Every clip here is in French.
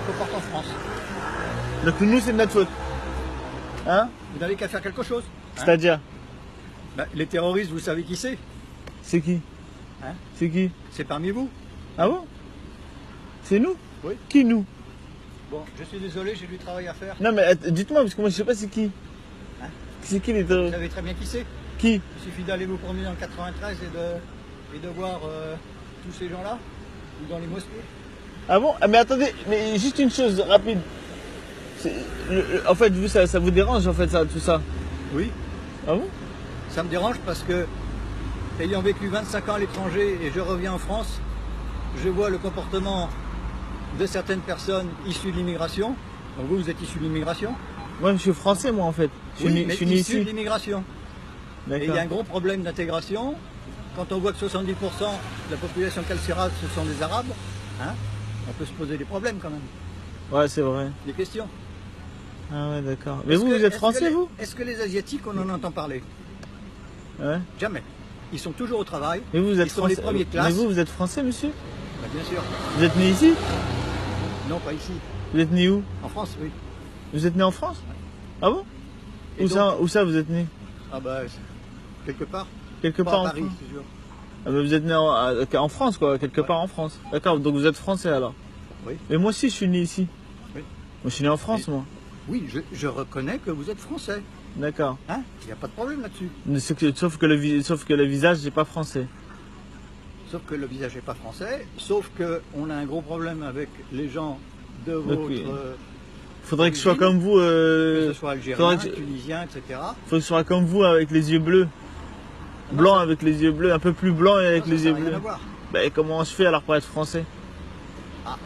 se comportent en France. Donc nous, c'est de notre faute. Hein? Vous n'avez qu'à faire quelque chose. Hein. C'est-à-dire? Ben, les terroristes, vous savez qui c'est? C'est qui? Hein? C'est qui? C'est parmi vous. Ah bon? C'est nous? Oui. Qui nous? Bon, je suis désolé, j'ai du travail à faire. Non mais dites-moi, parce que moi je sais pas c'est qui. Hein? C'est qui les Vous terroristes? savez très bien qui c'est. Qui? Il suffit d'aller vous promener dans le 93 et de voir tous ces gens-là, ou dans les mosquées. Ah bon? Ah mais attendez, mais juste une chose rapide. En fait, vous, ça vous dérange en fait ça, tout ça? Oui, Ah bon? ça me dérange parce que, ayant vécu 25 ans à l'étranger et je reviens en France, je vois le comportement de certaines personnes issues de l'immigration. Donc vous, vous êtes issu de l'immigration? Moi je suis français moi en fait. Oui, mais je suis né issu de ici. l'immigration. Et il y a un gros problème d'intégration. Quand on voit que 70% de la population calcérate, ce sont des Arabes, hein, on peut se poser des problèmes quand même, Ouais, c'est vrai. des questions. Ah ouais, d'accord. Mais Est-ce vous, que- vous êtes est-ce français, que les- vous? Est-ce que les Asiatiques, on en entend parler? Ouais. Jamais. Ils sont toujours au travail. Mais vous, vous êtes Ils sont les français. premiers de classe. Mais vous êtes français, monsieur? Bah, bien sûr. Vous êtes né ici? Non, pas ici. Vous êtes né où? En France, oui. Vous êtes né en France? Ah bon? Et Où ça vous êtes né? Ah bah, quelque part. Quelque Pas part à en Paris, France? c'est sûr. Ah bah vous êtes né en France, quoi, quelque part en France. D'accord, donc vous êtes français alors? Oui. Mais moi aussi, je suis né ici. Oui. Moi, je suis né en France, moi. Oui, je reconnais que vous êtes français. D'accord. Hein? Il n'y a pas de problème là-dessus. Mais sauf que le visage n'est pas français. Sauf que le visage n'est pas français. Sauf qu'on a un gros problème avec les gens de votre... oui. Faudrait que je sois origine, comme vous. que ce soit faudrait algérien, que je- tunisien, etc. Faudrait que je sois comme vous avec les yeux bleus. Non, Blanc ça- avec les yeux bleus, un peu plus blanc et avec Non, les ça yeux n'a rien bleus. à voir. Ben comment je fais alors pour être français? Ah.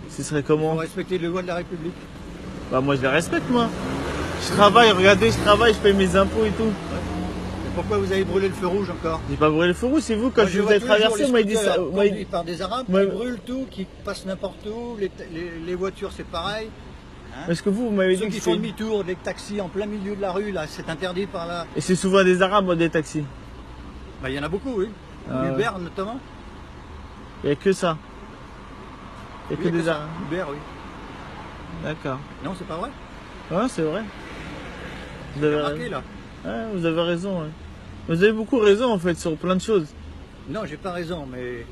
Ce serait Il comment? faut respecter les lois de la République. Bah moi je les respecte moi. Je travaille, regardez, je travaille, je paye mes impôts et tout. Mais pourquoi vous avez brûlé le feu rouge encore? J'ai pas brûlé le feu rouge, c'est vous quand Moi, je vous vois ai tous les jours traversé, les moi il dit scooters ça. Moi, conduits par des Arabes moi, qui brûlent tout, qui passent n'importe où, les voitures c'est pareil. Hein. Parce que vous m'avez Ceux dit qui que font c'est... demi-tour, les taxis en plein milieu de la rue, là, c'est interdit par là. Et c'est souvent des arabes moi, des taxis. Bah, il y en a beaucoup, oui. Ah ouais. Uber notamment. Il n'y a que ça. Il n'y a Oui, que des ça. arabes. Uber, oui. D'accord. Non, c'est pas vrai. Ouais, c'est vrai. Vous J'ai avez remarqué raison. là. Ouais, vous avez raison. Ouais. Vous avez beaucoup raison en fait sur plein de choses. Non, j'ai pas raison, mais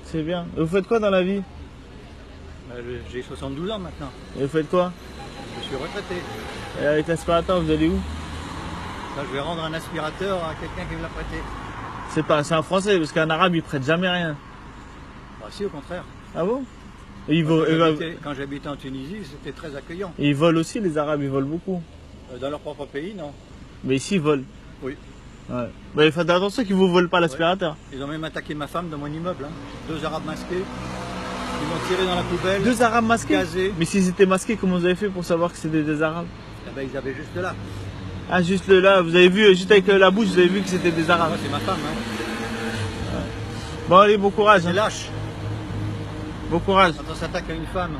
C'est bien. Et vous faites quoi dans la vie? bah, j'ai 72 ans maintenant. Et vous faites quoi? Je suis retraité. Et avec l'aspirateur, vous allez où? Ça, je vais rendre un aspirateur à quelqu'un qui me l'a prêté. C'est un français, parce qu'un arabe il prête jamais rien. Bah, si, au contraire. Ah bon? Et ils, Quand j'habitais en Tunisie, c'était très accueillant. ils volent aussi, les arabes, ils volent beaucoup. Dans leur propre pays, non. Mais ici, ils volent. Oui. Ouais. Mais faites attention qu'ils vous volent pas l'aspirateur. Ils ont même attaqué ma femme dans mon immeuble. Hein. 2 Arabes masqués. Ils m'ont tiré dans la poubelle. Deux arabes masqués? Gazés. Mais s'ils étaient masqués, comment vous avez fait pour savoir que c'était des arabes? Eh ben, ils avaient juste là. Ah, juste là, vous avez vu, juste avec la bouche, vous avez vu que c'était des arabes. Moi, c'est ma femme. Hein. Bon, allez, bon courage. C'est Hein. lâche. Bon courage. Quand on s'attaque à une femme